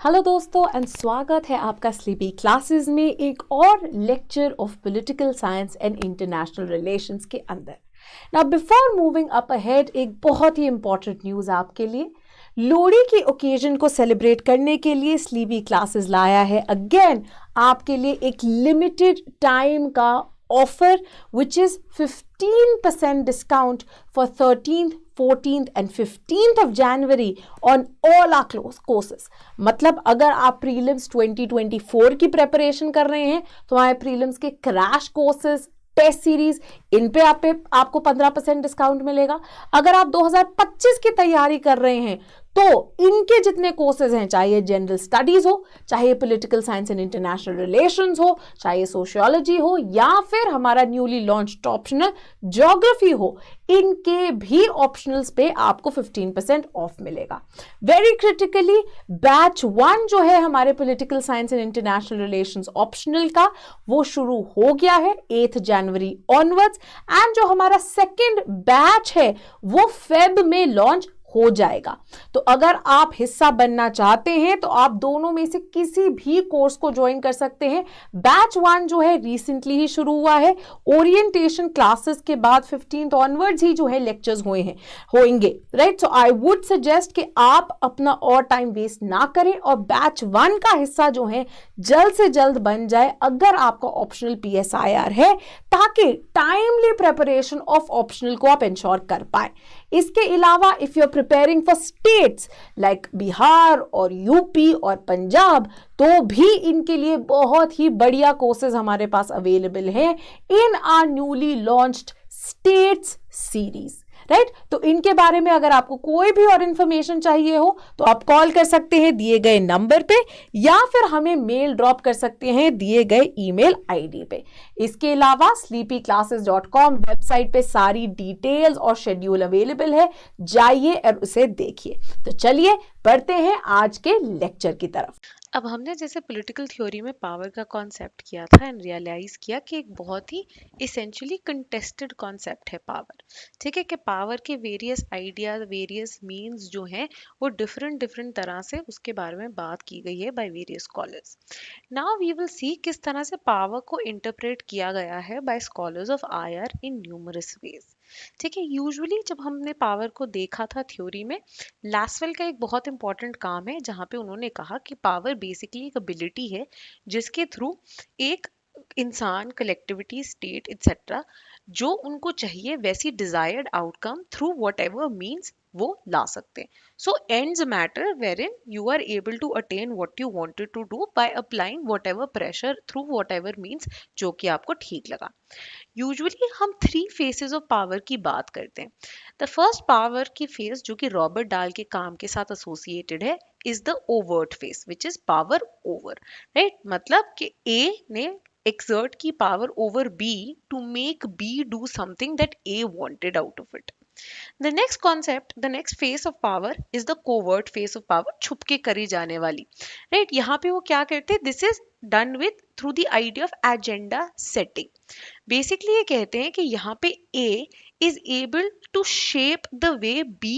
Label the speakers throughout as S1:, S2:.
S1: Hello दोस्तों and स्वागत है आपका स्लीपी क्लासेस में एक और lecture of political science and international relations के अंदर। Now before moving up ahead एक बहुत ही इंपॉर्टेंट न्यूज़ आपके लिए। लोहड़ी की ओकेजन को सेलिब्रेट करने के लिए स्लीपी क्लासेस लाया है अगेन आपके लिए एक लिमिटेड टाइम का offer which is 15% discount for 13th, 14th and 15th of January on all our courses। मतलब अगर आप प्रीलिम्स 2024 की प्रेपरेशन कर रहे हैं तो हमारे प्रीलिम्स के क्रैश कोर्सेज टेस्ट सीरीज इन पे आपको 15% डिस्काउंट मिलेगा। अगर आप 2025 की तैयारी कर रहे हैं तो इनके जितने कोर्सेज हैं, चाहे जनरल स्टडीज हो, चाहे political science and international relations हो, चाहे सोशियोलॉजी हो या फिर हमारा न्यूली लॉन्च्ड ऑप्शनल ज्योग्राफी हो, इनके भी ऑप्शनल्स पे आपको 15% ऑफ मिलेगा। वेरी क्रिटिकली बैच 1 जो है हमारे political science and international relations optional का वो शुरू हो गया है 8 जनवरी ऑनवर्ड्स एंड जो हमारा सेकेंड बैच है वो फेब में लॉन्च हो जाएगा। तो अगर आप हिस्सा बनना चाहते हैं तो आप दोनों में से किसी भी कोर्स को ज्वाइन कर सकते हैं। बैच 1 जो है रिसेंटली ही शुरू हुआ है। ओरिएंटेशन क्लासेस के बाद 15th ऑनवर्ड्स ही जो है लेक्चर्स होंगे right. So I would suggest कि आप अपना और टाइम वेस्ट ना करें और बैच 1 का हिस्सा जो है जल्द से जल्द बन जाए अगर आपका ऑप्शनल PSIR है, ताकि टाइमली प्रिपरेशन ऑफ ऑप्शनल को आप इंश्योर कर पाए। इसके अलावा if you are preparing for states like Bihar और यूपी और पंजाब तो भी इनके लिए बहुत ही बढ़िया कोर्सेज हमारे पास अवेलेबल हैं in our newly launched states series right. तो इनके बारे में अगर आपको कोई भी और इंफॉर्मेशन चाहिए हो तो आप कॉल कर सकते हैं दिए गए नंबर पे या फिर हमें मेल ड्रॉप कर सकते हैं दिए गए ईमेल आईडी पे। इसके अलावा sleepyclasses.com वेबसाइट पे सारी डिटेल्स और शेड्यूल अवेलेबल है, जाइए और उसे देखिए। तो चलिए बढ़ते हैं आज के लेक्चर की तरफ।
S2: अब हमने जैसे पॉलिटिकल थ्योरी में पावर का कॉन्सेप्ट किया था एंड रियलाइज किया कि एक बहुत ही इसेंशियली कंटेस्टेड कॉन्सेप्ट है पावर। ठीक है कि पावर के वेरियस आइडियाज वेरियस मीन्स जो हैं वो डिफरेंट तरह से उसके बारे में बात की गई है by various scholars. Now we will see किस तरह से पावर को इंटरप्रेट किया गया है by scholars of IR in numerous ways. ठीक है, यूजुअली जब हमने पावर को देखा था थ्योरी में, लैसवेल का एक बहुत इंपॉर्टेंट काम है जहाँ पे उन्होंने कहा कि पावर बेसिकली एक एबिलिटी है जिसके थ्रू एक इंसान, कलेक्टिविटी, स्टेट एक्सेट्रा जो उनको चाहिए वैसी desired outcome through whatever means वो ला सकते हैं। So ends matter where in you are able to attain what you wanted to do by applying whatever pressure through whatever means जो कि आपको ठीक लगा। यूजुअली हम 3 फेसेस ऑफ पावर की बात करते हैं। द फर्स्ट पावर की फेस जो कि रॉबर्ट डाल के काम के साथ एसोसिएटेड है is the overt face which is power over right. मतलब कि A ने exert की power over B to make B do something that A wanted out of it. The next concept, the next face of power is the covert face of power, छुप के करी जाने वाली right. यहाँ पे वो क्या करते हैं, this is done with through the idea of agenda setting. Basically ये कहते हैं कि यहाँ पे A is able to shape the way B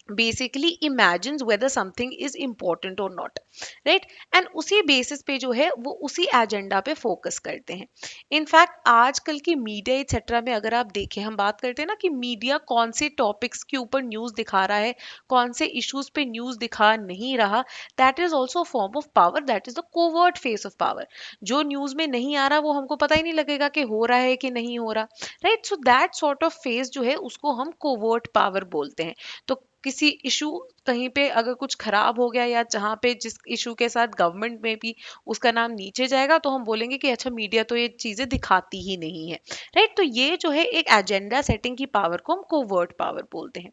S2: basically imagines whether something is important or not right, and उसी बेसिस पे जो है वो उसी एजेंडा पे फोकस करते हैं। इनफैक्ट आजकल की मीडिया एक्सेट्रा में अगर आप देखें, हम बात करते हैं ना कि मीडिया कौन से टॉपिक्स के ऊपर न्यूज दिखा रहा है, कौन से इश्यूज पे न्यूज दिखा नहीं रहा, that is also form of power, that is the covert face of power. जो न्यूज में नहीं आ रहा वो हमको पता ही नहीं लगेगा कि हो रहा है कि नहीं हो रहा right. So that sort of face जो है उसको हम कोवर्ट पावर बोलते हैं। तो किसी इशू कहीं पे अगर कुछ खराब हो गया या जहाँ पे जिस इशू के साथ गवर्नमेंट में भी उसका नाम नीचे जाएगा तो हम बोलेंगे कि अच्छा मीडिया तो ये चीजें दिखाती ही नहीं है राइट। तो ये जो है एक एजेंडा सेटिंग की पावर को हम कोवर्ट पावर बोलते हैं।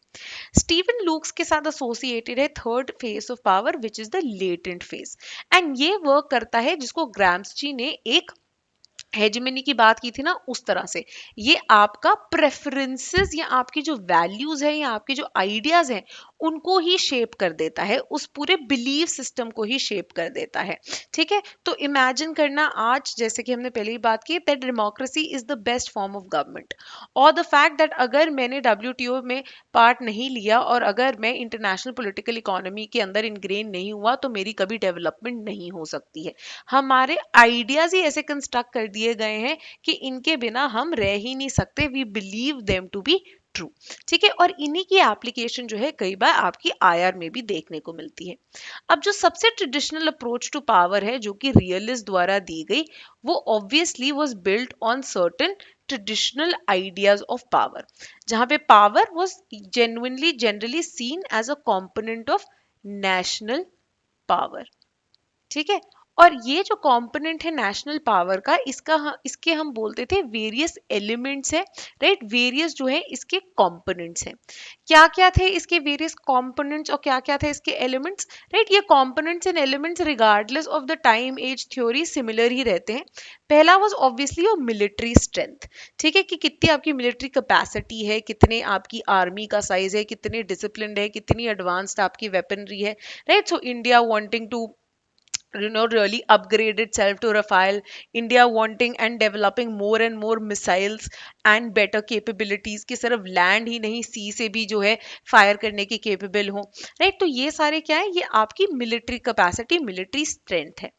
S2: स्टीवन लूक्स के साथ एसोसिएटेड है third phase of power which is the latent face, and ये वर्क करता है जिसको ग्राम्सची ने एक हेजमनी की बात की थी ना उस तरह से। ये आपका प्रेफरेंसेस या आपकी जो वैल्यूज है या आपके जो आइडियाज हैं उनको ही शेप कर देता है, उस पूरे बिलीफ सिस्टम को ही शेप कर देता है। ठीक है, तो इमेजिन करना आज, जैसे कि हमने पहले ही बात की, that democracy is the best form of government, और द फैक्ट दैट अगर मैंने WTO में पार्ट नहीं लिया और अगर मैं इंटरनेशनल पॉलिटिकल इकोनॉमी के अंदर इनग्रेन नहीं हुआ तो मेरी कभी डेवलपमेंट नहीं हो सकती है। हमारे आइडियाज ही ऐसे कंस्ट्रक्ट कर दिए गए हैं कि इनके बिना हम रह ही नहीं सकते, we believe them to be true. ठीक है, और इन्हीं की एप्लीकेशन जो है कई बार आपकी IR में भी देखने को मिलती है। अब जो सबसे ट्रेडिशनल अप्रोच टू पावर है जो कि रियलिस्ट द्वारा दी गई, वो obviously was built on certain traditional ideas of power, जहां पे power was genuinely generally seen as a component of national power. ठीक है, और ये जो कंपोनेंट है नेशनल पावर का, इसके हम बोलते थे वेरियस एलिमेंट्स है, राइट, वेरियस जो है इसके कंपोनेंट्स हैं। क्या क्या थे इसके वेरियस कंपोनेंट्स और क्या क्या थे इसके एलिमेंट्स, राइट, ये components and elements regardless of the time as theory similar ही रहते हैं। पहला was obviously your military strength. ठीक है, कि कितनी आपकी मिलिट्री कैपेसिटी है, कितने आपकी आर्मी का साइज है, कितने डिसिप्लिन्ड है, कितनी एडवांस्ड आपकी वेपनरी है, right. So India wanting to really upgrade itself to Rafale, India wanting and developing more and more missiles and better capabilities, कि सिर्फ लैंड ही नहीं सी से भी जो है फायर करने की केपेबल हो, राइट। तो ये सारे क्या है, ये आपकी मिलिट्री कैपेसिटी, मिलिट्री स्ट्रेंथ है।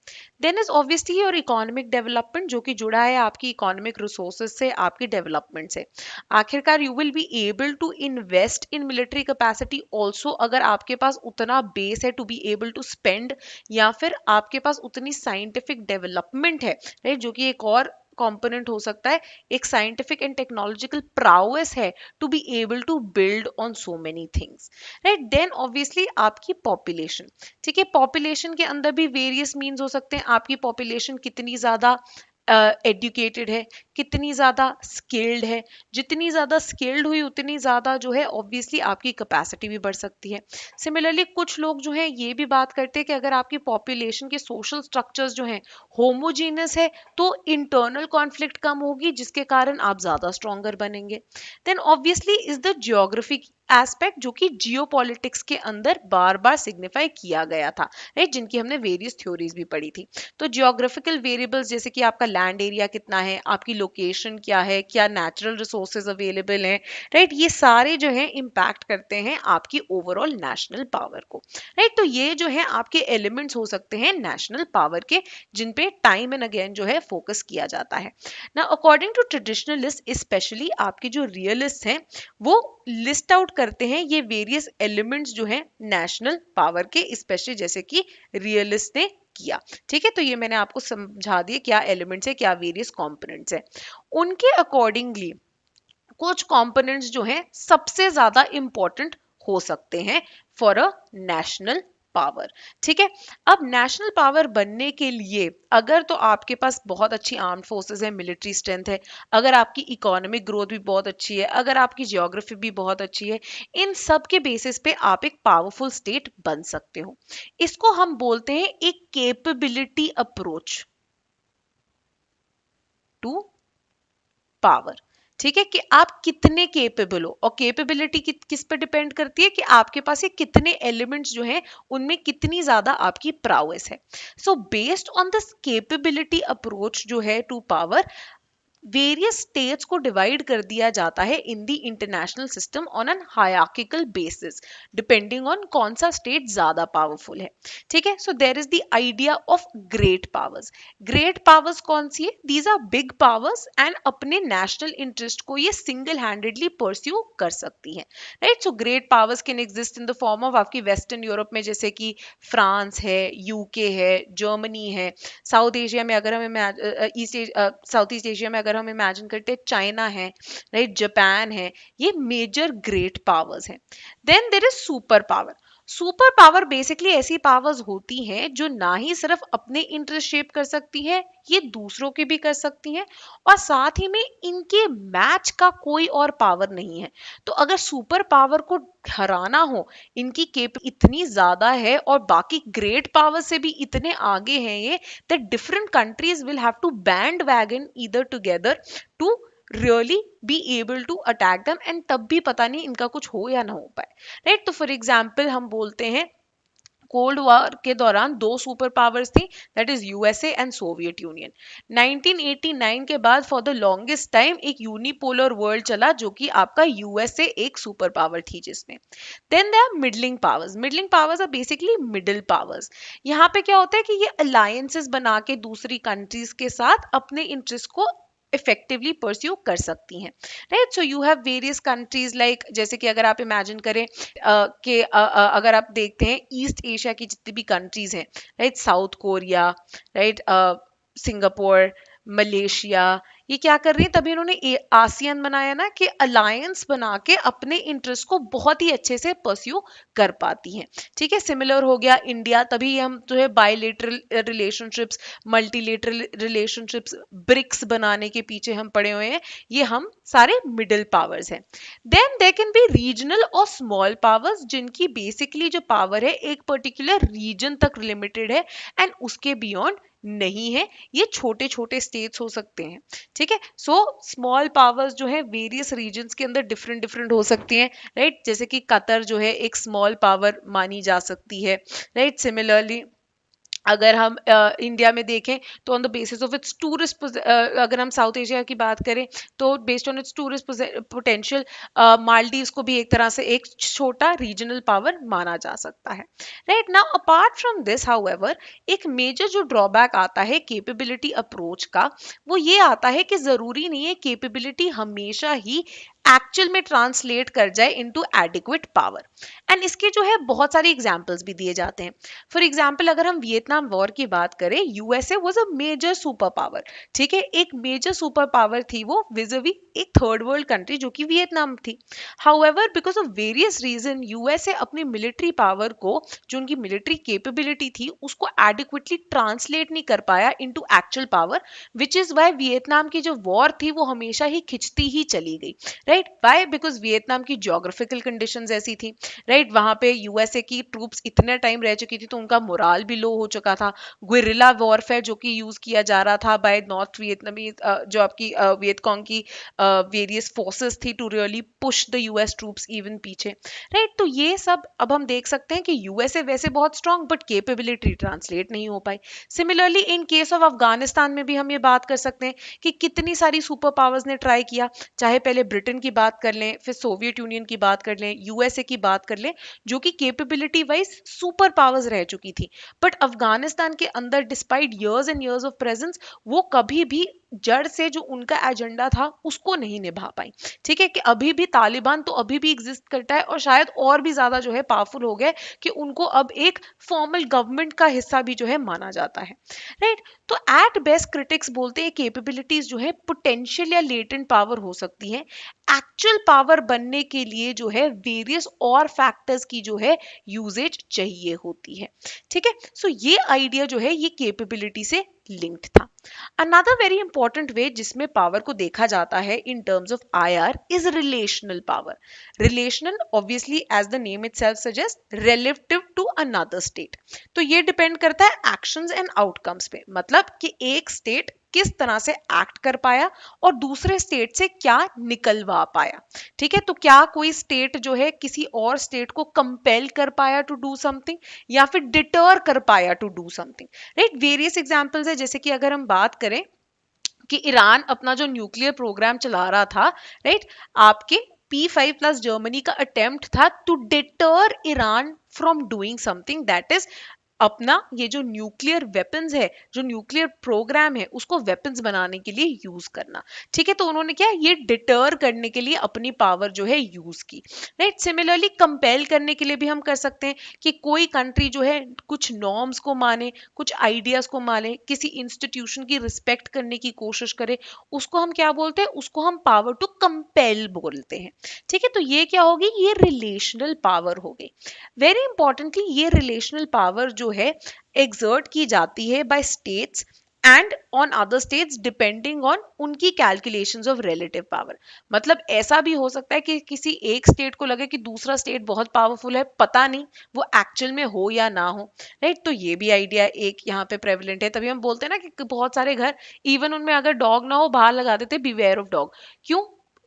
S2: देन इज ऑब्वियसली और इकोनॉमिक डेवलपमेंट, जो कि जुड़ा है आपकी इकोनॉमिक रिसोर्सेज से, आपकी डेवलपमेंट से। आखिरकार you will be able to invest in military capacity also अगर आपके पास उतना बेस है to be able to spend, या फिर आपके पास उतनी साइंटिफिक डेवलपमेंट है, राइट, जो कि एक और कंपोनेंट हो सकता है, एक साइंटिफिक एंड टेक्नोलॉजिकल प्राउएस है to be able to build on so many things, right. Then obviously आपकी पॉपुलेशन। ठीक है, पॉपुलेशन के अंदर भी वेरियस मीन्स हो सकते हैं। आपकी पॉपुलेशन कितनी ज्यादा एडुकेटेड है, कितनी ज्यादा स्किल्ड है, जितनी ज्यादा स्किल्ड हुई उतनी ज्यादा जो है ऑब्वियसली आपकी कैपेसिटी भी बढ़ सकती है। सिमिलरली कुछ लोग जो है ये भी बात करते हैं कि अगर आपकी पॉपुलेशन के सोशल स्ट्रक्चर्स जो हैं होमोजीनस है तो इंटरनल कॉन्फ्लिक्ट कम होगी, जिसके कारण आप ज्यादा स्ट्रॉन्गर बनेंगे। Then obviously is the geography aspect, जो कि जियोपॉलिटिक्स के अंदर बार बार सिग्निफाई किया गया था, राइट, जिनकी हमने वेरियस थ्योरीज भी पढ़ी थी। तो जियोग्राफिकल वेरिएबल्स जैसे कि आपका लैंड एरिया कितना है, आपकी लोकेशन क्या है, क्या नेचुरल रिसोर्सेज अवेलेबल हैं, राइट, ये सारे जो है इम्पैक्ट करते हैं आपकी ओवरऑल नेशनल पावर को, राइट। तो ये जो है आपके एलिमेंट्स हो सकते हैं नेशनल पावर के, जिन पे टाइम एंड अगेन जो है फोकस किया जाता है ना। अकॉर्डिंग टू ट्रेडिशनलिस्ट, स्पेशली आपके जो रियलिस्ट हैं, वो लिस्ट आउट करते हैं ये वेरियस एलिमेंट्स जो है नेशनल पावर के, स्पेशली जैसे कि रियलिस्ट ने किया। ठीक है, तो ये मैंने आपको समझा दिया क्या एलिमेंट्स है, क्या वेरियस कंपोनेंट्स है। उनके अकॉर्डिंगली कुछ कंपोनेंट्स जो हैं सबसे ज्यादा इंपॉर्टेंट हो सकते हैं फॉर अ नेशनल पावर। ठीक है, अब नेशनल पावर बनने के लिए अगर तो आपके पास बहुत अच्छी आर्म्ड फोर्सेस है, मिलिट्री स्ट्रेंथ है, अगर आपकी इकोनॉमिक ग्रोथ भी बहुत अच्छी है, अगर आपकी जियोग्राफी भी बहुत अच्छी है, इन सब के बेसिस पे आप एक पावरफुल स्टेट बन सकते हो। इसको हम बोलते हैं एक केपेबिलिटी अप्रोच टू पावर। ठीक है, कि आप कितने केपेबल हो, और केपेबिलिटी किस पे डिपेंड करती है कि आपके पास ये कितने एलिमेंट्स जो हैं उनमें कितनी ज्यादा आपकी प्राउएस है। So based on this capability approach जो है टू पावर, वेरियस स्टेट्स को डिवाइड कर दिया जाता है in the international system on an hierarchical basis, depending on कौन सा स्टेट ज्यादा पावरफुल है। ठीक है, so there is the idea of great powers. Great powers कौन सी है, these are big powers and अपने नेशनल इंटरेस्ट को ये सिंगल हैंडेडली परस्यू कर सकती हैं, right. So great powers can exist in the form of आपकी वेस्टर्न यूरोप में, जैसे कि फ्रांस है, यूके है, जर्मनी है। साउथ एशिया में अगर हम साउथ ईस्ट एशिया में अगर हम इमेजिन करते हैं, चाइना है, राइट, जापान है, ये मेजर ग्रेट पावर्स हैं। Then there is super power. Super power basically ऐसी पावर्स होती हैं जो ना ही सिर्फ अपने इंटरेस्ट शेप कर सकती हैं, ये दूसरों के भी कर सकती हैं, और साथ ही में इनके मैच का कोई और पावर नहीं है। तो अगर सुपर पावर को हराना हो, इनकी केप इतनी ज्यादा है और बाकी ग्रेट पावर से भी इतने आगे हैं ये, that different countries will have to bandwagon either together to really be able to attack them, and तब भी पता नहीं इनका कुछ हो या ना हो पाए, राइट। तो फॉर एग्जाम्पल हम बोलते हैं कोल्ड वॉर के दौरान दो सुपर पावर्स थी, that is USA and Soviet union. 1989 के बाद फॉर द लॉन्गेस्ट टाइम एक यूनिपोलर वर्ल्ड चला, जो कि आपका यूएसए एक सुपर पावर थी जिसमें। Then they are middling powers. Middling powers are basically middle powers. यहाँ पे क्या होता है कि ये अलायंसेस बना के दूसरी कंट्रीज के साथ अपने इंटरेस्ट को इफेक्टिवली परस्यू कर सकती हैं, right. So you have various countries like, जैसे कि अगर आप इमेजिन करें कि अगर आप देखते हैं ईस्ट एशिया की जितनी भी कंट्रीज हैं, right, south Korea, right, Singapore, Malaysia, ये क्या कर रही है, तभी इन्होंने आसियान बनाया ना, कि अलायंस बना के अपने इंटरेस्ट को बहुत ही अच्छे से परस्यू कर पाती हैं, ठीक है। सिमिलर हो गया इंडिया, तभी हम जो है bilateral relationships, multilateral relationships, BRICS बनाने के पीछे हम पड़े हुए हैं, ये हम सारे मिडिल पावर्स हैं। Then there can be regional और स्मॉल पावर्स, जिनकी बेसिकली जो पावर है एक पर्टिकुलर रीजन तक लिमिटेड है एंड उसके बियॉन्ड नहीं है, ये छोटे छोटे स्टेट्स हो सकते हैं, ठीक है। सो स्मॉल पावर्स जो है वेरियस रीजन्स के अंदर डिफरेंट डिफरेंट हो सकती हैं, राइट। जैसे कि कतर जो है एक स्मॉल पावर मानी जा सकती है, राइट। सिमिलरली अगर हम इंडिया में देखें तो on the basis of its tourist, अगर हम साउथ एशिया की बात करें तो based on it's tourist potential, Maldives को भी एक तरह से एक छोटा रीजनल पावर माना जा सकता है, right. Now apart from this however, एक मेजर जो ड्रॉबैक आता है केपेबिलिटी अप्रोच का, वो ये आता है कि जरूरी नहीं है केपेबिलिटी हमेशा ही एक्चुअल में ट्रांसलेट कर जाए इनटू एडिक्वेट पावर, एंड इसके जो है बहुत सारे एग्जांपल्स भी दिए जाते हैं। फॉर एग्जाम्पल अगर हम वियतनाम वॉर की बात करें, USA was a major super power, ठीक है, एक मेजर सुपर पावर थी वो विजवी एक थर्ड वर्ल्ड कंट्री जो कि वियतनाम थी। However because of various reason USA अपनी मिलिट्री पावर को, जो उनकी मिलिट्री कैपेबिलिटी थी, उसको एडिक्वेटली ट्रांसलेट नहीं कर पाया into actual power, which is why Vietnam की जो वॉर थी वो हमेशा ही खिंचती ही चली गई, राइट। वाई? बिकॉज वियतनाम की ज्योग्राफिकल कंडीशंस ऐसी थी, राइट। वहां पे यूएसए की ट्रूप्स इतने टाइम रह चुकी थी तो उनका मोराल भी लो हो चुका था। गुरिल्ला वॉरफेयर जो कि यूज किया जा रहा था बाय नॉर्थ वियतनामी, जो आपकी वियतकॉन्ग की वेरियस फोर्सेस थी to really push the US troops even पीछे, राइट। तो ये सब अब हम देख सकते हैं कि यूएसए वैसे बहुत स्ट्रांग बट केपेबिलिटी ट्रांसलेट नहीं हो पाई। Similarly in case of Afghanistan में भी हम ये बात कर सकते हैं कि कितनी सारी सुपर पावर्स ने ट्राई किया, चाहे पहले ब्रिटेन की बात कर लें, फिर सोवियत यूनियन की बात कर लें, यूएसए की बात कर लें, जो कि कैपेबिलिटी वाइज सुपर पावर्स रह चुकी थी, बट अफगानिस्तान के अंदर despite years and years of presence वो कभी भी जड़ से जो उनका एजेंडा था उसको नहीं निभा पाई, ठीक है। कि अभी भी तालिबान तो अभी भी एग्जिस्ट करता है और शायद और भी ज्यादा जो है पावरफुल हो गए कि उनको अब एक फॉर्मल गवर्नमेंट का हिस्सा भी जो है माना जाता है, राइट। तो एट बेस्ट क्रिटिक्स बोलते हैं कैपेबिलिटीज जो है पोटेंशियल या लेटेंट पावर हो सकती है, एक्चुअल पावर बनने के लिए जो है वेरियस और फैक्टर्स की जो है यूजेज चाहिए होती है, ठीक है। सो ये आइडिया जो है ये कैपेबिलिटी से लिंक्ड था। अनदर वेरी इंपॉर्टेंट वे जिसमें पावर को देखा जाता है in terms of IR is relational power. Relational obviously as the name itself suggest relative to another state, तो ये डिपेंड करता है एक्शंस एंड आउटकम्स पे, मतलब कि एक स्टेट किस तरह से एक्ट कर पाया और दूसरे स्टेट से क्या निकलवा पाया, ठीक है। तो क्या कोई स्टेट जो है किसी और स्टेट को कंपेल कर पाया टू डू समथिंग या फिर डिटर कर पाया to do something, right. Various examples है, जैसे कि अगर हम बात करें कि ईरान अपना जो न्यूक्लियर प्रोग्राम चला रहा था, राइट, आपके P5 प्लस जर्मनी का अटेम्प्ट था to deter Iran from doing something, that is अपना ये जो न्यूक्लियर वेपन्स है, जो न्यूक्लियर प्रोग्राम है, उसको वेपन्स बनाने के लिए यूज करना, ठीक है। तो उन्होंने क्या ये डिटर करने के लिए अपनी पावर जो है यूज की, राइट। सिमिलरली कंपेल करने के लिए भी हम कर सकते हैं कि कोई कंट्री जो है कुछ नॉर्म्स को माने, कुछ आइडियाज को माने, किसी इंस्टीट्यूशन की रिस्पेक्ट करने की कोशिश करे, उसको हम क्या बोलते हैं, उसको हम पावर टू कंपेल बोलते हैं, ठीक है। तो ये क्या होगी, ये रिलेशनल पावर हो गई। वेरी इंपॉर्टेंटली ये रिलेशनल पावर जो है एग्जर्ट की जाती है by states and on other states depending on उनकी कैलकुलेशंस ऑफ रिलेटिव पावर। मतलब ऐसा भी हो सकता है कि किसी एक स्टेट को लगे कि दूसरा स्टेट बहुत पावरफुल है, पता नहीं वो एक्चुअल में हो या ना हो, राइट। तो ये भी आइडिया एक यहाँ पे प्रेवलेंट है। तभी हम बोलते हैं ना कि बहुत सारे घर इवन उनमें अगर डॉग ना हो बाहर लगा देते बिवेयर ऑफ डॉग। क्यों?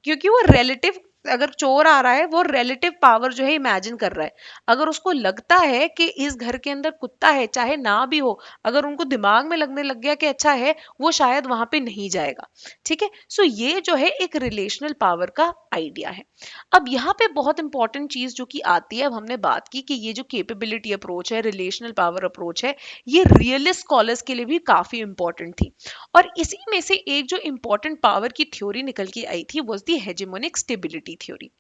S2: क्योंकि वो रिलेटिव, अगर चोर आ रहा है वो रिलेटिव पावर जो है इमेजिन कर रहा है। अगर उसको लगता है कि इस घर के अंदर कुत्ता है चाहे ना भी हो, अगर उनको दिमाग में लगने लग गया कि अच्छा है, वो शायद वहां पे नहीं जाएगा। ठीक है, सो ये जो है एक रिलेशनल पावर का आइडिया है। अब यहाँ पे बहुत इंपॉर्टेंट चीज जो कि आती है, अब हमने बात की कि ये जो केपेबिलिटी अप्रोच है, रिलेशनल पावर अप्रोच है, ये रियलिस्ट स्कॉलर्स के लिए भी काफी इंपॉर्टेंट थी। और इसी में से एक जो इंपॉर्टेंट पावर की थ्योरी निकल के आई थी was the hegemonic stability theory.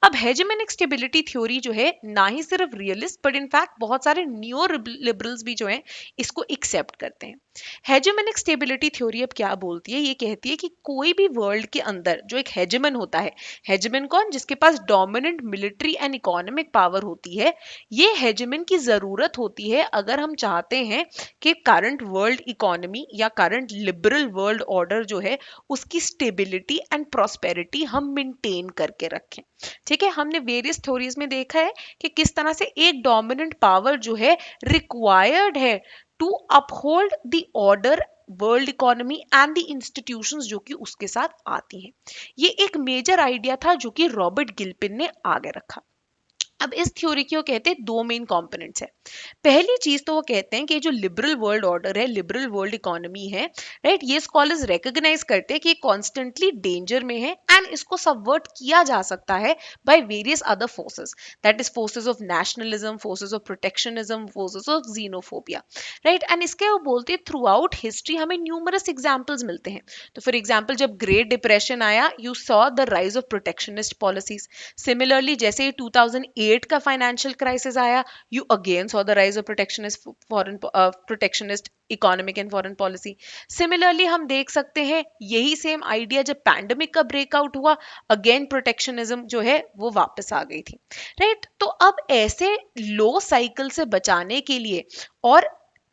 S2: अब हेजेमोनिक स्टेबिलिटी थ्योरी जो है ना ही सिर्फ रियलिस्ट बट इनफैक्ट बहुत सारे न्यू लिबरल्स भी जो हैं इसको एक्सेप्ट करते हैं। हेजेमोनिक स्टेबिलिटी थ्योरी अब क्या बोलती है, ये कहती है कि कोई भी वर्ल्ड के अंदर जो एक हेजेमन होता है, हेजेमन कौन? जिसके पास dominant military and economic power होती है, ये हेजेमन की जरूरत होती है अगर हम चाहते हैं कि करंट वर्ल्ड इकोनॉमी या करंट लिबरल वर्ल्ड ऑर्डर जो है उसकी स्टेबिलिटी एंड प्रॉस्पेरिटी हम मेंटेन करके रखें। ठीक है, हमने वेरियस थ्योरीज में देखा है कि किस तरह से एक डोमिनेंट पावर जो है रिक्वायर्ड है to uphold the order, world economy and the institutions जो कि उसके साथ आती हैं। ये एक मेजर आइडिया था जो कि रॉबर्ट गिल्पिन ने आगे रखा। अब इस थ्योरी की वो कहते हैं दो मेन कंपोनेंट्स है। पहली चीज तो वो कहते हैं कि जो लिबरल वर्ल्ड ऑर्डर है, लिबरल वर्ल्ड इकोनॉमी है, राइट, ये स्कॉलर्स रिकॉग्नाइज करते हैं कि ये कॉन्स्टेंटली डेंजर में है एंड इसको सबवर्ट किया जा सकता है by various other forces, that is forces of nationalism, forces of protectionism, forces of xenophobia, right. And इसके वो बोलते हैं थ्रू आउट हिस्ट्री हमें न्यूमरस एग्जाम्पल्स मिलते हैं। तो फॉर एग्जाम्पल जब ग्रेट डिप्रेशन आया, you saw the rise of protectionist policies. Similarly जैसे 2008 का फाइनेंशियल क्राइसिस आया, you again saw the rise of protectionist economic and foreign policy. Similarly हम देख सकते हैं यही सेम आइडिया जब पैंडेमिक का ब्रेकआउट हुआ, अगेन प्रोटेक्शनिज्म जो है वो वापस आ गई थी, राइट। तो अब ऐसे लो साइकिल से बचाने के लिए और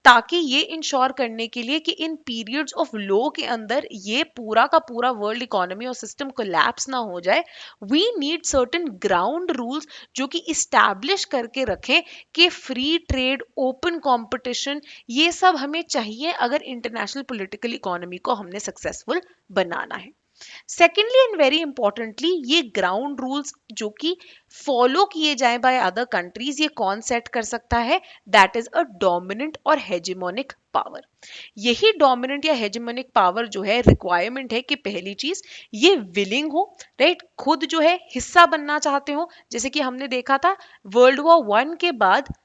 S2: ताकि ये इंश्योर करने के लिए कि इन पीरियड्स ऑफ लो के अंदर ये पूरा का पूरा वर्ल्ड इकोनॉमी और सिस्टम कोलैप्स ना हो जाए, we need certain ground rules जो कि इस्टेब्लिश करके रखें कि फ्री ट्रेड, ओपन कंपटीशन, ये सब हमें चाहिए अगर इंटरनेशनल पॉलिटिकल इकोनॉमी को हमने सक्सेसफुल बनाना है। सेकेंडली एंड वेरी इंपॉर्टेंटली ये ग्राउंड रूल्स जो कि फॉलो किए जाए बाय अदर कंट्रीज, ये कौन सेट कर सकता है? दैट इज अ डोमिनेंट और हेजेमोनिक पावर। यही डोमिनेंट या हेजेमोनिक पावर जो है रिक्वायरमेंट है कि पहली चीज ये विलिंग हो, राइट, खुद जो है हिस्सा बनना चाहते हो। जैसे कि हमने देखा था वर्ल्ड वॉर वन के बाद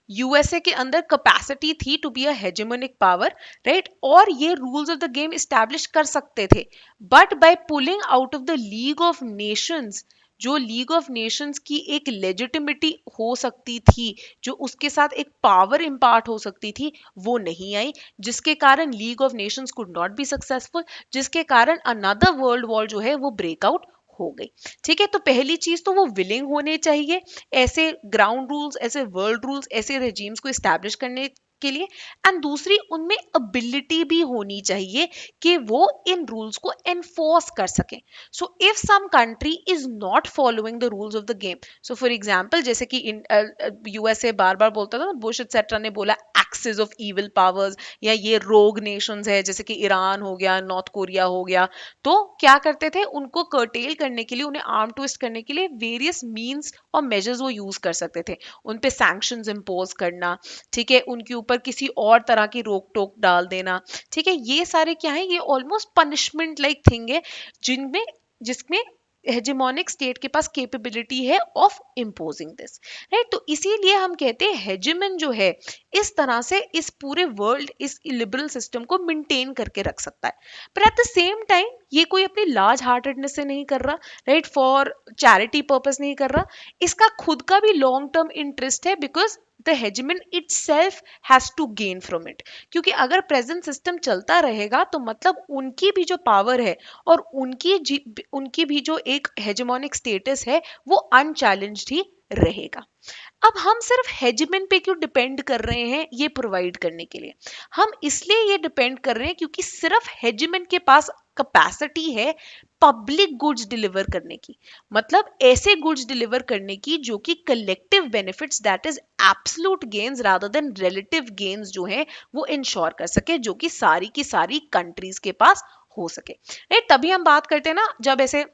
S2: यूएसए के अंदर कैपेसिटी थी to be a hegemonic power, right, और ये rules of the game establish कर सकते थे। But by pulling out of the League of Nations, जो लीग ऑफ नेशंस की एक लेजिटिमिटी हो सकती थी, जो उसके साथ एक पावर इम्पार्ट हो सकती थी, वो नहीं आई, जिसके कारण league of Nations could not be successful, जिसके कारण अनदर वर्ल्ड वॉर जो है वो ब्रेकआउट हो गई। ठीक है, तो पहली चीज तो वो विलिंग होने चाहिए ऐसे ग्राउंड रूल्स, ऐसे वर्ल्ड रूल्स, ऐसे रेजिम्स को एस्टैब्लिश करने के लिए। एंड दूसरी उनमें एबिलिटी भी होनी चाहिए कि वो इन रूल्स को एनफोर्स कर सकें। So if some country is not following the rules of the game, so for example जैसे कि यूएसए बार बार बोलता था, बुश एटसेट्रा ने बोला एक्सिस ऑफ इविल पावर्स, या ये रोग नेशंस है जैसे कि ईरान हो गया, नॉर्थ कोरिया हो गया, तो क्या करते थे उनको कर्टेल करने के लिए, उन्हें आर्म ट्विस्ट करने के लिए वेरियस मीन्स और मेजर्स वो यूज कर सकते थे। उन पे सैंक्शंस इम्पोज करना, ठीक है, उनके ऊपर किसी और तरह की रोक टोक डाल देना, ठीक है, ये सारे क्या है, ये ऑलमोस्ट पनिशमेंट लाइक थिंग है जिनमें जिसमें हेजेमोनिक स्टेट के पास कैपेबिलिटी है ऑफ इम्पोजिंग दिस, राइट। तो इसीलिए हम कहते हैं हेजेमन जो है इस तरह से इस पूरे वर्ल्ड, इस लिबरल सिस्टम को मेंटेन करके रख सकता है। पर एट द सेम टाइम ये कोई अपनी लार्ज हार्टेडनेस से नहीं कर रहा, राइट, फॉर चैरिटी पर्पस नहीं कर रहा, इसका खुद का भी लॉन्ग टर्म इंटरेस्ट है, because the hegemon itself has to gain from it। क्योंकि अगर प्रेजेंट सिस्टम चलता रहेगा तो मतलब उनकी भी जो पावर है और उनकी भी जो एक हेजेमोनिक स्टेटस है वो अनचैलेंज्ड ही रहेगा। अब हम सिर्फ हेजमेन पे क्यों डिपेंड कर रहे हैं ये प्रोवाइड करने के लिए? हम इसलिए ये डिपेंड कर रहे हैं क्योंकि सिर्फ हेजमेन के पास कैपेसिटी है पब्लिक गुड्स डिलीवर करने की, मतलब ऐसे गुड्स डिलीवर करने की जो कि collective benefits, that is absolute gains rather than relative gains जो है वो इंश्योर कर सके, जो कि सारी की सारी कंट्रीज के पास हो सके। राइट, तभी हम बात करते हैं ना, जब ऐसे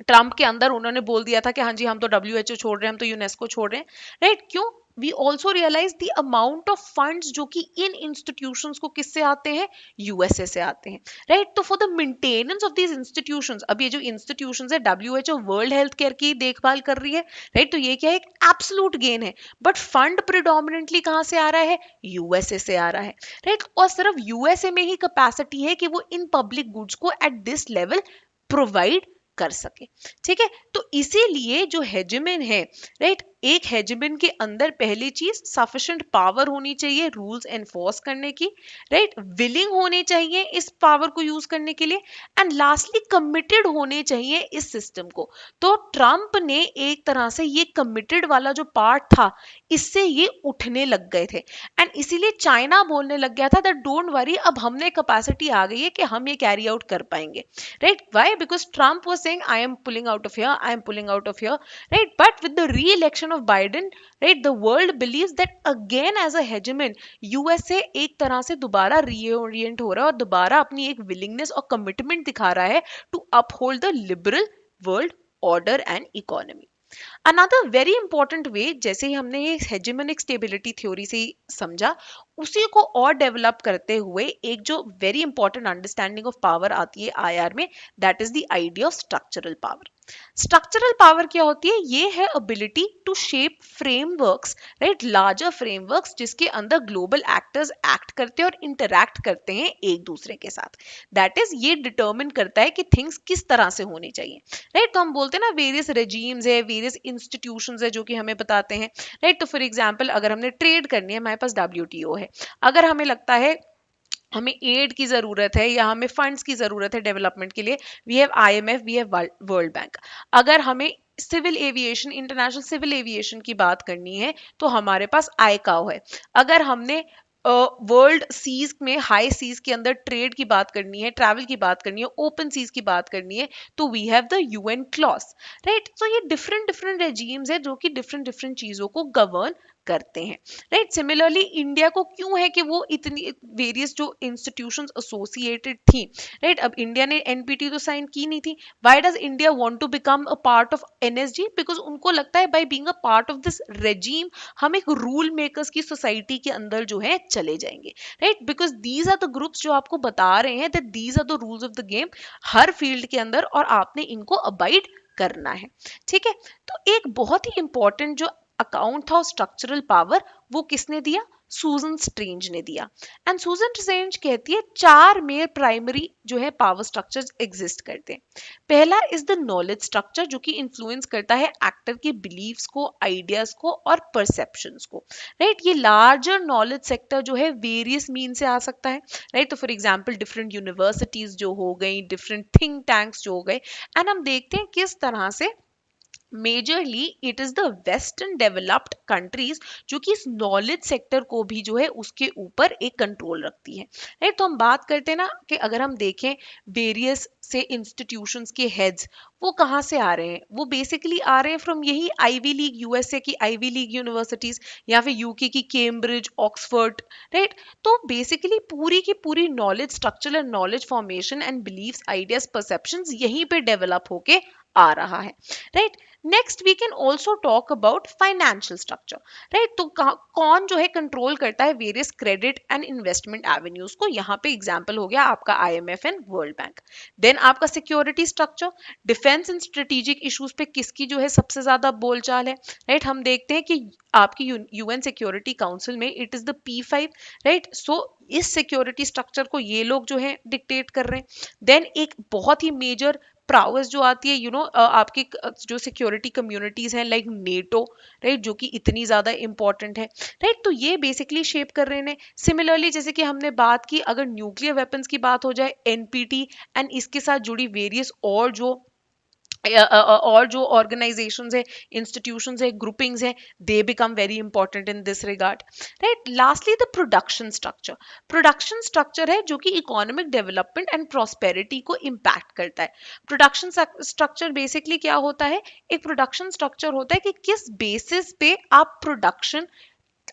S2: ट्रम्प के अंदर उन्होंने बोल दिया था कि हाँ जी हम तो डब्ल्यूएचओ छोड़ रहे हैं, हम तो यूनेस्को छोड़ रहे हैं। राइट, क्यों? We also realise the amount of funds जो कि इन इंस्टीट्यूशंस को किससे आते हैं, यूएसए से आते हैं। राइट, तो for the maintenance of these institutions, अब ये जो इंस्टीट्यूशंस है डब्ल्यूएचओ वर्ल्ड हेल्थ केयर की देखभाल कर रही है। राइट, तो ये क्या है, एक एब्सोल्यूट गेन है, बट फंड प्रिडोमिनेंटली कहां से आ रहा है, यूएसए से आ रहा है। राइट, और सिर्फ यूएसए में ही कैपेसिटी है कि वो इन पब्लिक गुड्स को एट दिस लेवल प्रोवाइड कर सके। ठीक है, तो इसीलिए जो हेजमेन है, राइट, एक हेजमेन के अंदर पहली चीज सफिशिएंट पावर होनी चाहिए रूल्स एनफोर्स करने की, राइट, विलिंग होने चाहिए इस पावर को यूज करने के लिए, एंड लास्टली कमिटेड होने चाहिए इस सिस्टम को। तो ट्रंप ने एक तरह से ये कमिटेड वाला जो पार्ट था इससे ये उठने लग गए थे, एंड इसीलिए चाइना बोलने लग गया था दैट डोंट वरी, अब हमने कैपेसिटी आ गई है कि हम ये कैरी आउट कर पाएंगे। Right, why? Because Trump was saying I am pulling out of here, I am pulling out of here. Right, but with the re-election of Biden, right, the world believes that again as a hegemon, USA एक तरह से दोबारा reorient हो रहा है और दोबारा अपनी एक विलिंगनेस और कमिटमेंट दिखा रहा है to uphold the liberal world order and economy. Another very important way, जैसे ही हमने ये हेजेमोनिक स्टेबिलिटी थ्योरी से ही समझा, उसी को और डेवलप करते हुए एक जो very important understanding of power आती है आईआर में, that is the idea of structural power. Structural power क्या होती है? ये है ability to shape frameworks, right, larger frameworks जिसके अंदर ग्लोबल एक्टर्स एक्ट करते हैं और इंटरैक्ट करते हैं एक दूसरे के साथ। दैट इज, ये डिटर्मिन करता है कि थिंग्स किस तरह से होनी चाहिए। राइट, तो हम बोलते हैं ना वेरियस रेजीम्स है, वेरियस इंस्टीट्यूशंस है जो कि हमें बताते हैं। राइट, तो फॉर एग्जांपल अगर हमने ट्रेड करनी है, हमारे पास डब्ल्यूटीओ है। अगर हमें लगता है हमें एड की जरूरत है या हमें फंड्स की जरूरत है डेवलपमेंट के लिए, we have IMF, we have World Bank. अगर हमें civil aviation, international civil aviation की बात करनी है तो हमारे पास आईकाओ है। अगर हमने वर्ल्ड सीज में, हाई सीज के अंदर ट्रेड की बात करनी है, ट्रैवल की बात करनी है, ओपन सीज की बात करनी है, तो we have the UN clause. Right, तो ये डिफरेंट डिफरेंट रेजीम्स है जो कि डिफरेंट डिफरेंट चीजों को गवर्न करते हैं। राइट, सिमिलरली इंडिया को क्यों है कि वो इतनी वेरियस जो इंस्टीट्यूशंस एसोसिएटेड थी, राइट, अब इंडिया ने एनपीटी तो साइन की नहीं थी। Why does India want to become a part of NSG? Because उनको लगता है by being a part of this regime हम एक रूल मेकर्स की सोसाइटी के अंदर जो है चले जाएंगे। Right, because these are the groups जो आपको बता रहे हैं that these are the rules of the game हर फील्ड के अंदर, और आपने इनको अबाइड करना है। ठीक है, तो एक बहुत ही इंपॉर्टेंट जो अकाउंट था स्ट्रक्चरल पावर, वो किसने दिया? सूजन स्ट्रेंज ने दिया। एंड सूजन स्ट्रेंज कहती है चार मेयर प्राइमरी जो है पावर स्ट्रक्चर्स एग्जिस्ट करते हैं। पहला इज द नॉलेज स्ट्रक्चर जो कि इन्फ्लुएंस करता है एक्टर के बिलीव्स को, आइडियाज को और परसेप्शंस को। राइट, ये लार्जर नॉलेज सेक्टर जो है वेरियस मीन से आ सकता है। राइट, तो फॉर एग्जांपल डिफरेंट यूनिवर्सिटीज जो हो गई, डिफरेंट थिंक टैंक्स जो हो गए, एंड हम देखते हैं किस तरह से majorly it is the western developed countries जो कि इस नॉलेज सेक्टर को भी जो है उसके ऊपर एक कंट्रोल रखती है। राइट, तो हम बात करते हैं ना कि अगर हम देखें वेरियस से इंस्टीट्यूशंस के हेड्स वो कहाँ से आ रहे हैं, वो बेसिकली आ रहे हैं फ्रॉम यही आईवी लीग, यूएसए की आईवी लीग यूनिवर्सिटीज या फिर यूके की केम्ब्रिज, ऑक्सफोर्ड। राइट, तो बेसिकली पूरी की पूरी knowledge structure and knowledge formation and beliefs, ideas, perceptions यहीं पे डेवलप होके आ रहा है। Right, next we can also talk about financial structure. Right, तो कौन जो है कंट्रोल करता है various credit and investment avenues को? यहाँ पे एग्जांपल हो गया आपका IMF and world bank. Then आपका security structure, defence and strategic issues पे किसकी जो है सबसे ज्यादा बोलचाल है? राइट, हम देखते हैं कि आपकी यूएन सिक्योरिटी काउंसिल में it is the P5। Right, so इस सिक्योरिटी स्ट्रक्चर को ये लोग जो है डिक्टेट कर रहे हैं। देन एक बहुत ही मेजर प्राउस जो आती है, आपकी जो सिक्योरिटी कम्युनिटीज हैं लाइक नेटो, राइट, जो कि इतनी ज्यादा इंपॉर्टेंट है। राइट, तो ये बेसिकली शेप कर रहे हैं। सिमिलरली जैसे कि हमने बात की, अगर न्यूक्लियर वेपन्स की बात हो जाए, एनपीटी एंड इसके साथ जुड़ी वेरियस और जो और जो ऑर्गेनाइजेशंस है, इंस्टीट्यूशंस है, ग्रुपिंग्स है, they become very important in this regard, right. Lastly the production structure. Production structure है जो कि इकोनॉमिक डेवलपमेंट एंड प्रॉस्पेरिटी को इम्पैक्ट करता है। प्रोडक्शन स्ट्रक्चर बेसिकली क्या होता है? एक प्रोडक्शन स्ट्रक्चर होता है कि किस बेसिस पे आप प्रोडक्शन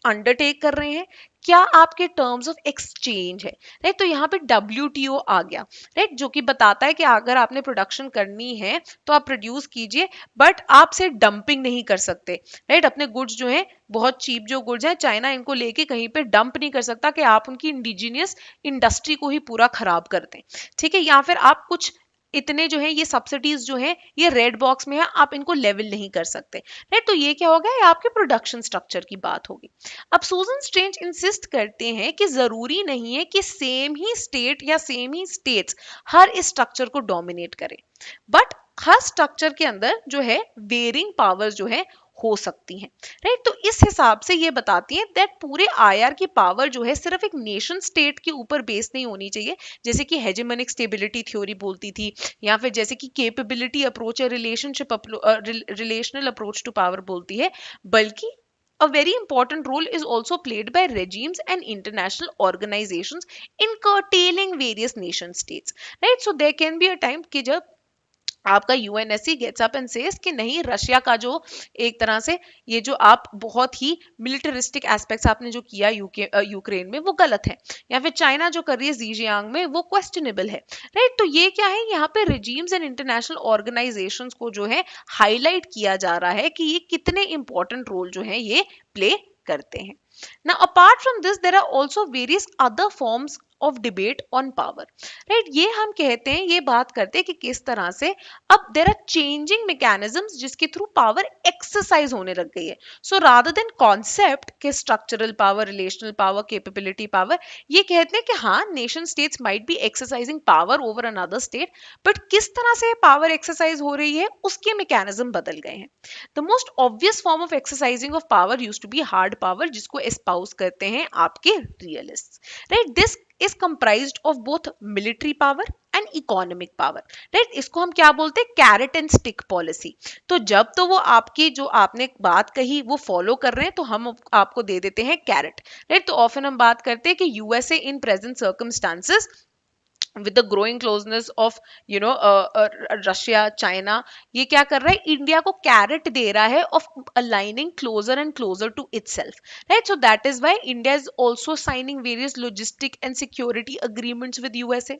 S2: अंडरटेक कर रहे हैं, क्या आपके टर्म्स ऑफ एक्सचेंज है, राइट। तो यहाँ पे WTO आ गया, राइट, जो कि बताता है कि अगर आपने प्रोडक्शन करनी है तो आप प्रोड्यूस कीजिए, बट आप से डंपिंग नहीं कर सकते, राइट। अपने गुड्स जो है, बहुत चीप जो गुड्स है, चाइना इनको लेके कहीं पे डंप नहीं कर सकता कि आप उनकी इंडिजिनियस इंडस्ट्री को ही पूरा खराब कर दें, ठीक है। या फिर आप कुछ इतने जो है ये सब्सिडीज जो है ये रेड बॉक्स में है, आप इनको लेवल नहीं कर सकते, राइट। तो ये क्या हो गया? ये आपके प्रोडक्शन स्ट्रक्चर की बात होगी। अब सूजन स्ट्रेंज इंसिस्ट करते हैं कि जरूरी नहीं है कि सेम ही स्टेट या सेम ही स्टेट्स हर इस स्ट्रक्चर को डोमिनेट करें, बट हर स्ट्रक्चर के अंदर जो है वेरिंग पावर्स जो है हो सकती हैं, राइट। तो इस हिसाब से ये बताती है दैट पूरे आईआर की पावर जो है सिर्फ एक नेशन स्टेट के ऊपर बेस नहीं होनी चाहिए, जैसे कि हेजेमोनिक स्टेबिलिटी थ्योरी बोलती थी, या फिर जैसे कि कैपेबिलिटी अप्रोच या रिलेशनल अप्रोच टू पावर बोलती है, बल्कि a very important role is also played by regimes and international organizations in curtailing various nation states, right। So there can be a time कि जब आपका UNSC gets up and says कि नहीं, Russia का जो एक तरह से ये जो आप बहुत ही मिलिटरिस्टिक एस्पेक्ट्स आपने जो किया यूक्रेन में वो गलत है, या फिर चाइना जो कर रही है जीजियांग में वो क्वेश्चनेबल है, राइट। तो ये क्या है, यहाँ पे रिजीम्स एंड इंटरनेशनल ऑर्गेनाइजेशंस को जो है हाईलाइट किया जा रहा है कि ये कितने इंपॉर्टेंट रोल जो है ये प्ले करते हैं। Now, apart from this, there are also various other forms of debate on power, right। ये हम कहते हैं, ये बात करते हैं कि किस तरह से अब there are changing mechanisms जिसके थ्रू पावर एक्सरसाइज होने लग गई है। सो रादर देन कॉन्सेप्ट के structural power, relational power, capability power, ये कहते हैं कि हाँ, nation states might be exercising power over another state, but किस तरह से पावर एक्सरसाइज हो रही है उसके मैकेनिज्म बदल गए हैं। The most obvious form of exercising of power used to be hard power, जिसको एस्पाउस करते हैं आपके realist, right. This is comprised of both military power and economic power, right. इसको हम क्या बोलते हैं? Carrot and stick policy. तो जब तो वो आपकी जो आपने बात कही वो फॉलो कर रहे हैं तो हम आपको दे देते हैं कैरेट, राइट। तो ऑफन हम बात करते हैं कि USA in present circumstances with the growing closeness of Russia, China, ये क्या कर रहा है? इंडिया को कैरेट दे रहा है of aligning closer and closer to itself, right. So that is why India is also signing various logistic and security agreements with USA,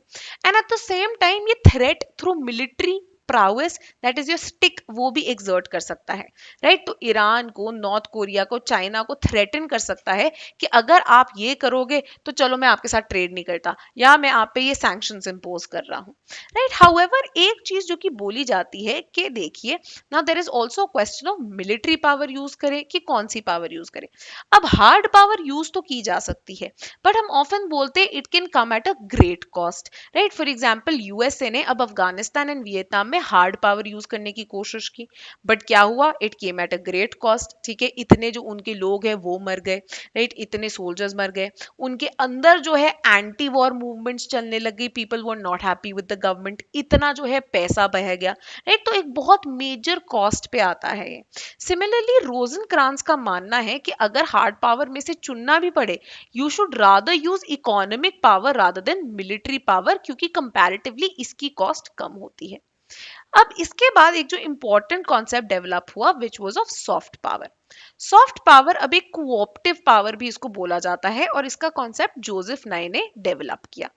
S2: and at the same time ये threat through military prowess, that is your stick, वो भी exert कर सकता है, right. तो Iran को, north Korea को, China को थ्रेटन कर सकता है कि अगर आप ये करोगे तो चलो मैं आपके साथ ट्रेड नहीं करता, या मैं आप पे ये सैंक्शंस इंपोज कर रहा हूँ, राइट। हाउएवर एक चीज जो कि बोली जाती है कि देखिए, now there is also question of military power use करें कि कौन सी पावर यूज करें। अब हार्ड पावर यूज तो की जा सकती है, बट हम ऑफन बोलते हैं it can come at a great cost, right. For example USA ने अब अफगानिस्तान एंड वियतनाम में हार्ड पावर यूज करने की कोशिश की, बट क्या हुआ? It came at a great cost, ठीक है। इतने जो उनके लोग हैं वो मर गए, राइट, इतने सोल्जर्स मर गए, उनके अंदर जो है एंटी वॉर मूवमेंट्स चलने लग गई, people were not happy with the government, इतना जो है पैसा बह गया, राइट। तो एक बहुत मेजर कॉस्ट पे आता है ये। सिमिलरली रोजनक्रांस का मानना है कि अगर हार्ड पावर में से चुनना भी पड़े, you should rather use economic power rather than military power, क्योंकि कंपैरेटिवली इसकी कॉस्ट कम होती है। अब इसके बाद एक जो इंपॉर्टेंट कॉन्सेप्ट डेवलप हुआ which was of soft power. Soft power अब एक कोऑप्टिव पावर भी इसको बोला जाता है, और इसका कॉन्सेप्ट जोसेफ नाई ने डेवलप किया।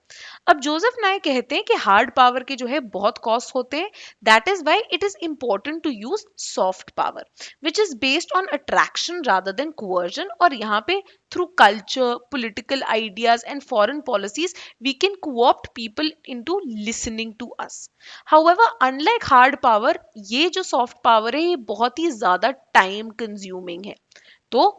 S2: अब जोसेफ नाई कहते हैं कि हार्ड पावर के जो है बहुत कॉस्ट होते हैं, that is why it is important to use soft power which is based on attraction rather than coercion, और यहाँ पे through culture, political ideas and foreign policies, we can co-opt people into listening to us. However, unlike hard power, ये जो soft power है ये बहुत ही ज्यादा time consuming है। तो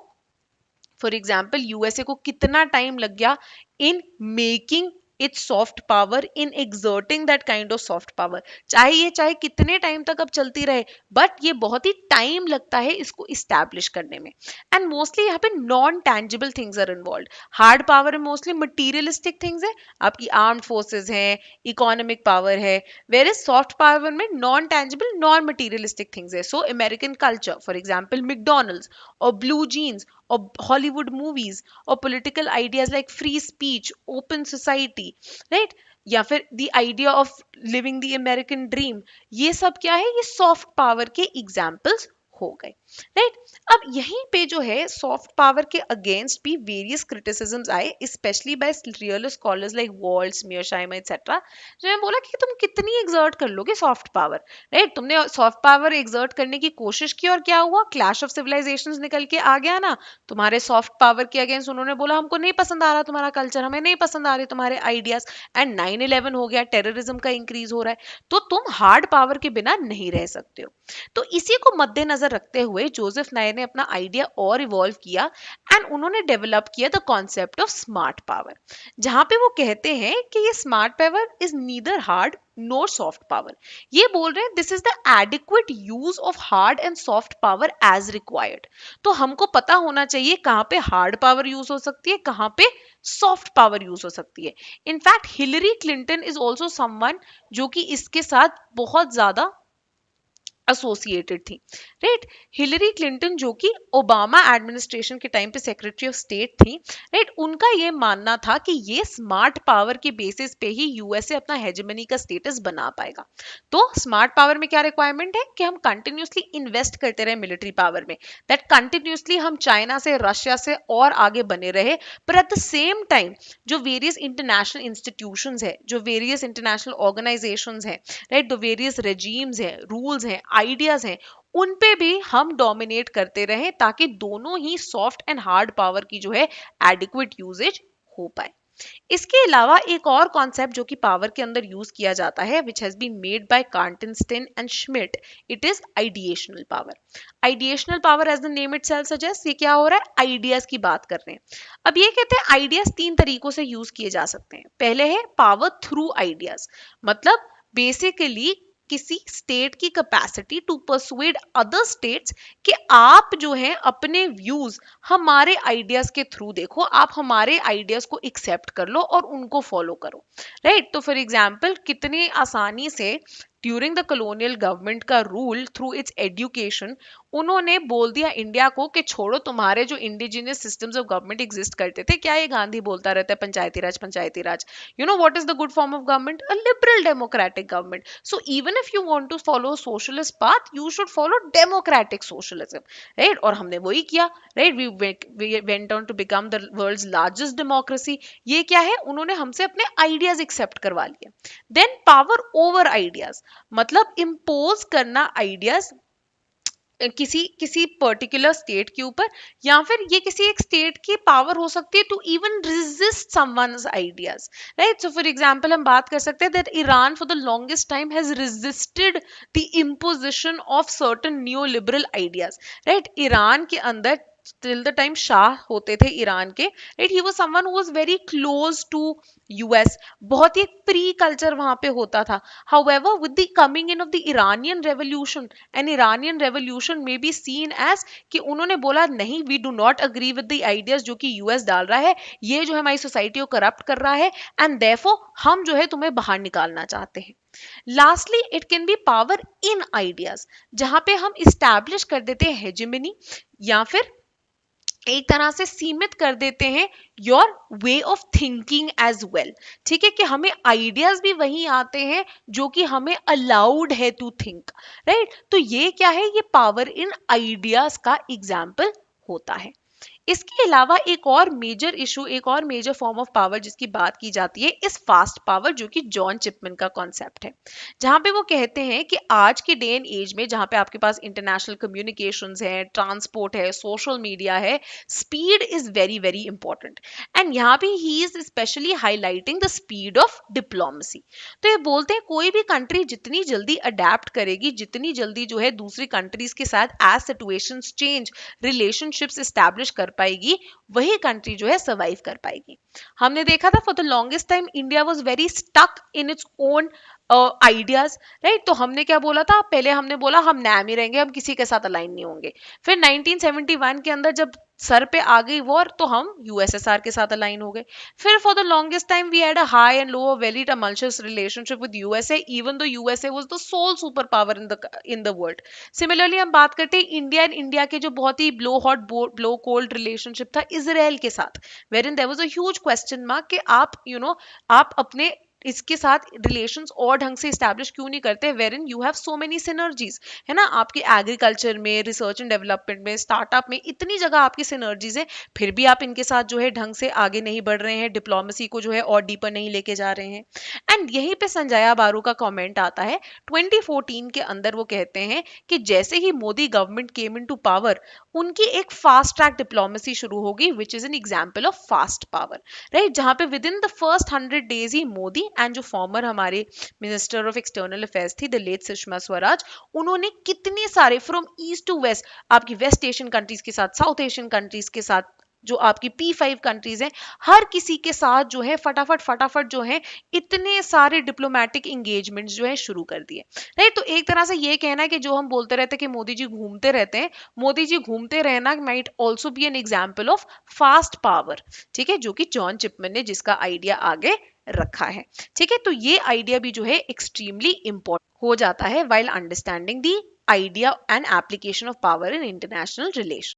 S2: फॉर एग्जाम्पल यूएसए को कितना टाइम लग गया in making it's soft power in exerting that kind of soft power. चाहे कितने टाइम तक अब चलती रहे, बट ये बहुत ही टाइम लगता है इसको इस्टेब्लिश करने में। एंड मोस्टली यहाँ पे non tangible things are involve. Hard power में मोस्टली मटीरियलिस्टिक थिंग्स है, आपकी आर्म्ड फोर्सेस हैं, इकोनॉमिक पावर है, वेर इज सॉफ्ट पावर में non tangible non materialistic things है। So American culture for example McDonald's और ब्लू जीन्स और Hollywood movies और political ideas like free speech, open society, right, या फिर the idea of living the American dream, ये सब क्या है, ये सॉफ्ट पावर के एग्जाम्पल्स हो गए, राइट। अब यहीं पे जो है सॉफ्ट पावर के अगेंस्ट भी वेरियस क्रिटिसिज्म्स आए, specially by real scholars like Waltz, Mearsheimer etcetera, जिन्होंने बोला कि तुम कितनी एग्जर्ट कर लोगे सॉफ्ट पावर, राइट। तुमने सॉफ्ट पावर एग्जर्ट करने की कोशिश की और क्या हुआ, क्लैश ऑफ सिविलाइजेशंस निकल के आ गया ना तुम्हारे सॉफ्ट पावर के अगेंस्ट। उन्होंने बोला हमको नहीं पसंद आ रहा तुम्हारा कल्चर, हमें नहीं पसंद आ रहे तुम्हारे आइडियाज, एंड 9/11 हो गया, टेररिज्म का इंक्रीज हो रहा है, तो तुम हार्ड पावर के बिना नहीं रह सकते हो। तो इसी को मद्देनजर रखते हुए जोसेफ नायर ने अपना आइडिया और इवॉल्व किया एंड उन्होंने डेवलप किया the concept of smart power, जहां पे वो कहते हैं कि ये smart power is neither hard nor soft power. ये बोल रहे हैं this is the adequate use of hard and soft power as required. तो हमको पता होना चाहिए कहाँ पे हार्ड पावर यूज हो सकती है, कहाँ पे सॉफ्ट पावर यूज हो सकती है। In fact Hillary Clinton is also someone जो कि इसके साथ बहुत ज्यादा एसोसिएटेड थी, राइट। हिलरी क्लिंटन जो कि ओबामा एडमिनिस्ट्रेशन के टाइम पे सेक्रेटरी ऑफ स्टेट थी, राइट, उनका ये मानना था कि ये स्मार्ट पावर के बेसिस पे ही यूएसए अपना हेजेमनी का स्टेटस बना पाएगा। तो स्मार्ट पावर में क्या रिक्वायरमेंट है कि हम कंटिन्यूसली इन्वेस्ट करते रहे मिलिट्री पावर में, दैट कंटिन्यूसली हम चाइना से, रशिया से और आगे बने रहे, पर एट द सेम टाइम जो वेरियस इंटरनेशनल इंस्टीट्यूशंस है, जो वेरियस इंटरनेशनल ऑर्गेनाइजेशंस है, राइट, जो वेरियस रेजीम्स है, रूल्स हैं, आइडियाज हैं, उन पे भी हम डोमिनेट करते रहें ताकि दोनों ही सॉफ्ट एंड हार्ड पावर की जो है एडिक्वेट यूजेज हो पाए। इसके अलावा एक और कॉन्सेप्ट जो कि पावर के अंदर यूज किया जाता है which has been made by Katzenstein and Schmidt, it is ideational power. Ideational power as the name itself suggest, ये क्या हो रहा है, आइडियाज की बात कर रहे हैं। अब ये कहते हैं आइडियाज तीन तरीकों से यूज किए जा सकते हैं। पहले है पावर थ्रू आइडियाज, मतलब बेसिकली किसी स्टेट की capacity to persuade other states कि आप जो है अपने व्यूज हमारे आइडियाज के थ्रू देखो, आप हमारे आइडियाज को एक्सेप्ट कर लो और उनको फॉलो करो, राइट। तो फॉर एग्जाम्पल कितनी आसानी से ड्यूरिंग द कॉलोनियल गवर्नमेंट का रूल थ्रू इट्स एजुकेशन उन्होंने बोल दिया इंडिया को कि छोड़ो तुम्हारे जो indigenous systems of government exist करते थे, क्या ये गांधी बोलता रहता है panchayati raj panchayati raj, you know what is the good form of government, a liberal democratic government. So even if you want to follow socialist path you should follow democratic socialism, right. और हमने वही किया, right, we went on to become the world's largest democracy. ये क्या है, उन्होंने हमसे अपने आइडियाज एक्सेप्ट करवा लिए। देन पावर ओवर आइडियाज, मतलब इम्पोज करना आइडियाज किसी किसी पर्टिकुलर स्टेट के ऊपर, या फिर ये किसी एक स्टेट की पावर हो सकती है to even resist someone's ideas, right. So for example हम बात कर सकते हैं that Iran for the longest time has resisted the imposition of certain new liberal ideas, right. Iran के अंदर till the time शाह होते थे ईरान के, right, he was someone who was very close to US, बहुत ही free culture वहां पे होता था। However with the coming in of the Iranian revolution, and Iranian revolution में बी सीन एज कि उन्होंने बोला नहीं, we do not agree with the ideas जो कि यूएस डाल रहा है, ये जो है हमारी सोसाइटी को करप्ट कर रहा है, एंड देयरफॉर हम जो है तुम्हें बाहर निकालना चाहते हैं। Lastly it can be power in ideas, जहां पे हम इस्टेब्लिश कर देते हैं हेजेमनी, या फिर एक तरह से सीमित कर देते हैं your way of thinking as well, ठीक है, कि हमें आइडियाज भी वही आते हैं जो कि हमें अलाउड है टू थिंक, राइट। तो ये क्या है, ये पावर इन आइडियाज का एग्जाम्पल होता है। इसके अलावा एक और मेजर इशू, एक और मेजर फॉर्म ऑफ पावर जिसकी बात की जाती है इस फास्ट पावर, जो कि जॉन चिपमैन का कॉन्सेप्ट है, जहां पे वो कहते हैं कि आज के डे एंड एज में जहां पे आपके पास इंटरनेशनल कम्युनिकेशंस है, ट्रांसपोर्ट है, सोशल मीडिया है, speed is very very important. And यहाँ पे he is specially highlighting the speed of diplomacy. तो ये बोलते हैं कोई भी कंट्री जितनी जल्दी अडेप्ट करेगी, जितनी जल्दी जो है दूसरी कंट्रीज के साथ as situations change relationships establish कर पाएगी वही कंट्री जो है सर्वाइव कर पाएगी। हमने देखा था for the longest time India was very stuck in its own ideas, right. तो हमने क्या बोला था, पहले हमने बोला हम नैम ही रहेंगे, हम किसी के साथ अलाइन नहीं होंगे। फिर 1971 के अंदर जब सर पे आ गई वॉर तो हम यूएसएसआर के साथ अलाइन हो गए। फिर for the longest time we had a high and low very tumultuous relationship with USA, even though USA was the sole super power in the world. Similarly हम बात करते हैं इंडिया एंड इंडिया के जो बहुत ही blow hot blow cold relationship था Israel के साथ, where in there was a huge question mark कि आप आप अपने इसके साथ रिलेशंस और ढंग से स्टैब्लिश क्यों नहीं करते, where in you have so many synergies, है ना। आपकी एग्रीकल्चर में, रिसर्च एंड डेवलपमेंट में, स्टार्टअप में इतनी जगह आपकी सिनर्जीज है, फिर भी आप इनके साथ जो है ढंग से आगे नहीं बढ़ रहे हैं, डिप्लोमेसी को जो है और डीपर नहीं लेके जा रहे हैं। एंड यहीं पे संजया बारू का कमेंट आता है 2014 के अंदर। वो कहते हैं कि जैसे ही Modi government came into power, उनकी एक फास्ट ट्रैक डिप्लोमेसी शुरू होगी, which is an example of fast power, right. जहां पे within the first 100 days ही मोदी एंड जो फॉर्मर हमारे मिनिस्टर ऑफ एक्सटर्नल अफेयर्स थी द लेट सुषमा स्वराज, उन्होंने कितने सारे फ्रॉम ईस्ट टू वेस्ट, आपकी वेस्ट एशियन कंट्रीज के साथ, साउथ एशियन कंट्रीज के साथ, जो आपकी P5 कंट्रीज हैं, हर किसी के साथ जो है फटाफट फटाफट जो है इतने सारे डिप्लोमेटिक इंगेजमेंट्स जो है शुरू कर दिए, राइट। तो एक तरह से ये कहना है कि जो हम बोलते रहते हैं कि मोदी जी घूमते रहते हैं, मोदी जी घूमते रहना might also be N example of fast power, ठीक है, जो कि जॉन चिपमैन ने जिसका आइडिया आगे रखा है, ठीक है। तो ये आइडिया भी जो है एक्सट्रीमली इंपॉर्टेंट हो जाता है while understanding the idea and application of power in international relation.